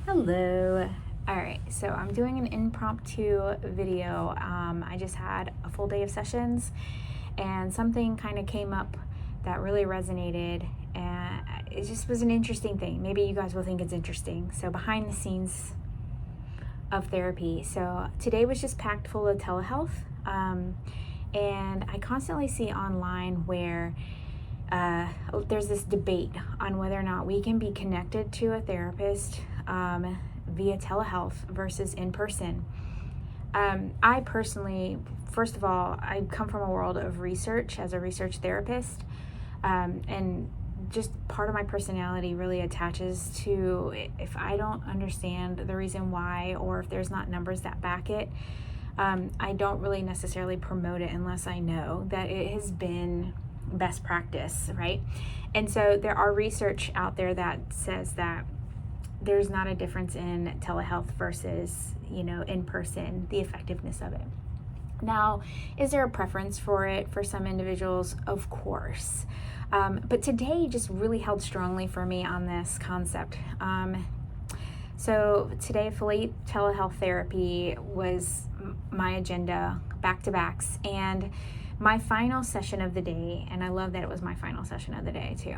Hello. All right, so I'm doing an impromptu video. I just had a full day of sessions and something kind of came up that really resonated, and it just was an interesting thing. Maybe you guys will think it's interesting. So behind the scenes of therapy. So today was just packed full of telehealth. And I constantly see online where there's this debate on whether or not we can be connected to a therapist via telehealth versus in person. I personally, first of all, I come from a world of research as a research therapist, and just part of my personality really attaches to if I don't understand the reason why, or if there's not numbers that back it, I don't really necessarily promote it unless I know that it has been best practice, right? And so there are research out there that says that there's not a difference in telehealth versus, in person, the effectiveness of it. Now, is there a preference for it for some individuals? Of course. But today just really held strongly for me on this concept. So today, fully telehealth therapy was my agenda, back-to-backs, and my final session of the day, and I love that it was my final session of the day too.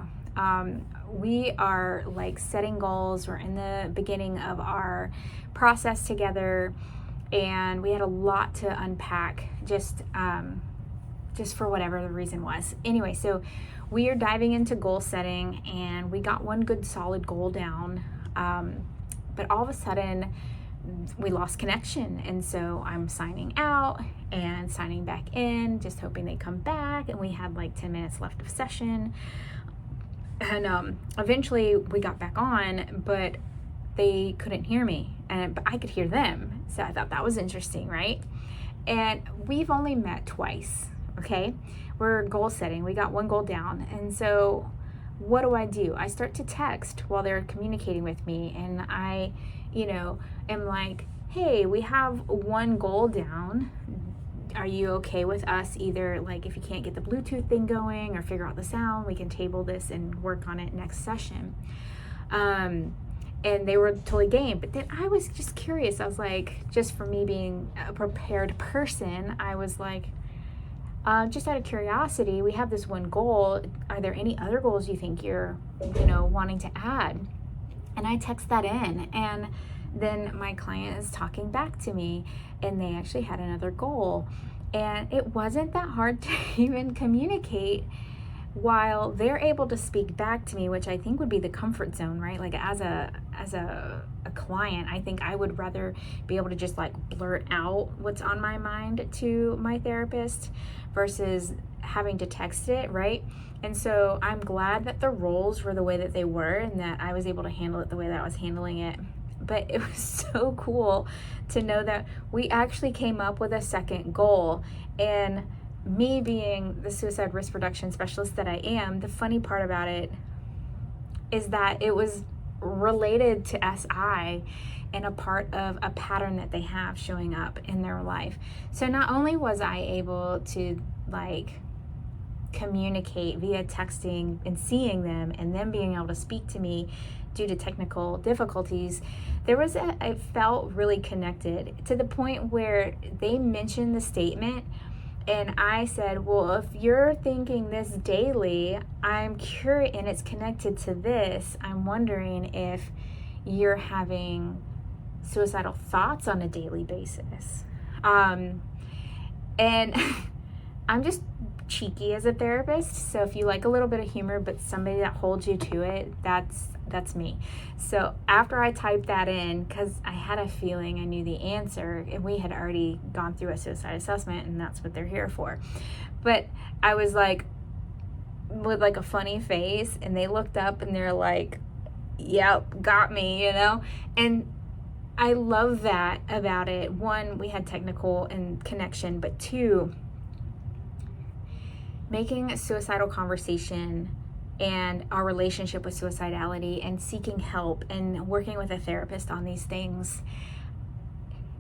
We are like setting goals. We're in the beginning of our process together, and we had a lot to unpack just for whatever the reason was. Anyway, so we are diving into goal setting, and we got one good solid goal down, but all of a sudden we lost connection, and so I'm signing out and signing back in, just hoping they come back, and we had like 10 minutes left of session, and eventually we got back on, but they couldn't hear me, but I could hear them, so I thought that was interesting, right? And we've only met twice, okay? We're goal setting, we got one goal down, and so what do? I start to text while they're communicating with me, and I am like, hey, we have one goal down. Are you okay with us either, like, if you can't get the Bluetooth thing going or figure out the sound, we can table this and work on it next session. And they were totally game. But then I was just curious. I was like, just for me being a prepared person, I was like, just out of curiosity, we have this one goal. Are there any other goals you think you're, wanting to add? And I text that in, and then my client is talking back to me, and they actually had another goal. And it wasn't that hard to even communicate while they're able to speak back to me, which I think would be the comfort zone, right? Like as a client, I think I would rather be able to just like blurt out what's on my mind to my therapist versus having to text it, right? And so I'm glad that the roles were the way that they were, and that I was able to handle it the way that I was handling it. But it was so cool to know that we actually came up with a second goal. And me being the suicide risk reduction specialist that I am, the funny part about it is that it was related to SI and a part of a pattern that they have showing up in their life. So not only was I able to communicate via texting and seeing them, and them being able to speak to me due to technical difficulties, I felt really connected to the point where they mentioned the statement, and I said, well, if you're thinking this daily, I'm curious, and it's connected to this, I'm wondering if you're having suicidal thoughts on a daily basis. And I'm just cheeky as a therapist, so if you like a little bit of humor but somebody that holds you to it, that's me. So after I typed that in, because I had a feeling I knew the answer, and we had already gone through a suicide assessment, and that's what they're here for, but I was like with like a funny face, and they looked up and they're like, yep, got me, and I love that about it. One, we had technical and connection, but two, making a suicidal conversation and our relationship with suicidality and seeking help and working with a therapist on these things,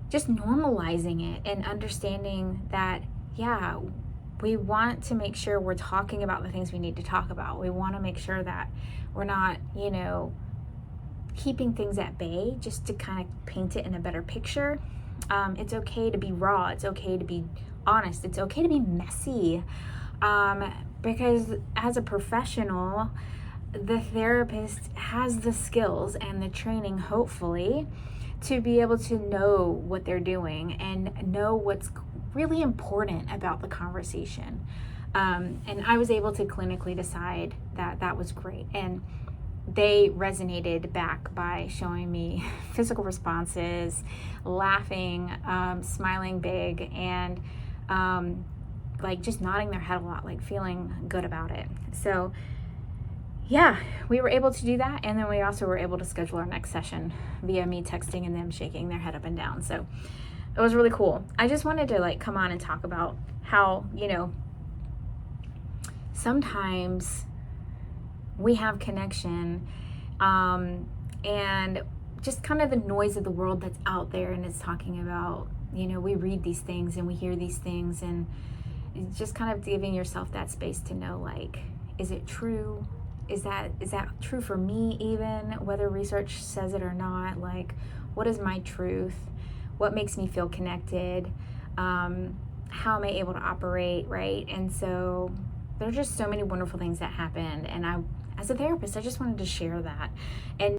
just normalizing it and understanding that, yeah, we want to make sure we're talking about the things we need to talk about. We want to make sure that we're not, keeping things at bay just to kind of paint it in a better picture. It's okay to be raw. It's okay to be honest. It's okay to be messy. Because as a professional, the therapist has the skills and the training, hopefully, to be able to know what they're doing and know what's really important about the conversation. And I was able to clinically decide that that was great. And they resonated back by showing me physical responses, laughing, smiling big, and like just nodding their head a lot, like feeling good about it. So yeah, we were able to do that. And then we also were able to schedule our next session via me texting and them shaking their head up and down. So it was really cool. I just wanted to like come on and talk about how, sometimes we have connection, and just kind of the noise of the world that's out there and it's talking about, we read these things and we hear these things, and just kind of giving yourself that space to know, like, is it true? Is that true for me, even whether research says it or not? Like, what is my truth? What makes me feel connected? How am I able to operate, right? And so there are just so many wonderful things that happened, and as a therapist, I just wanted to share that. And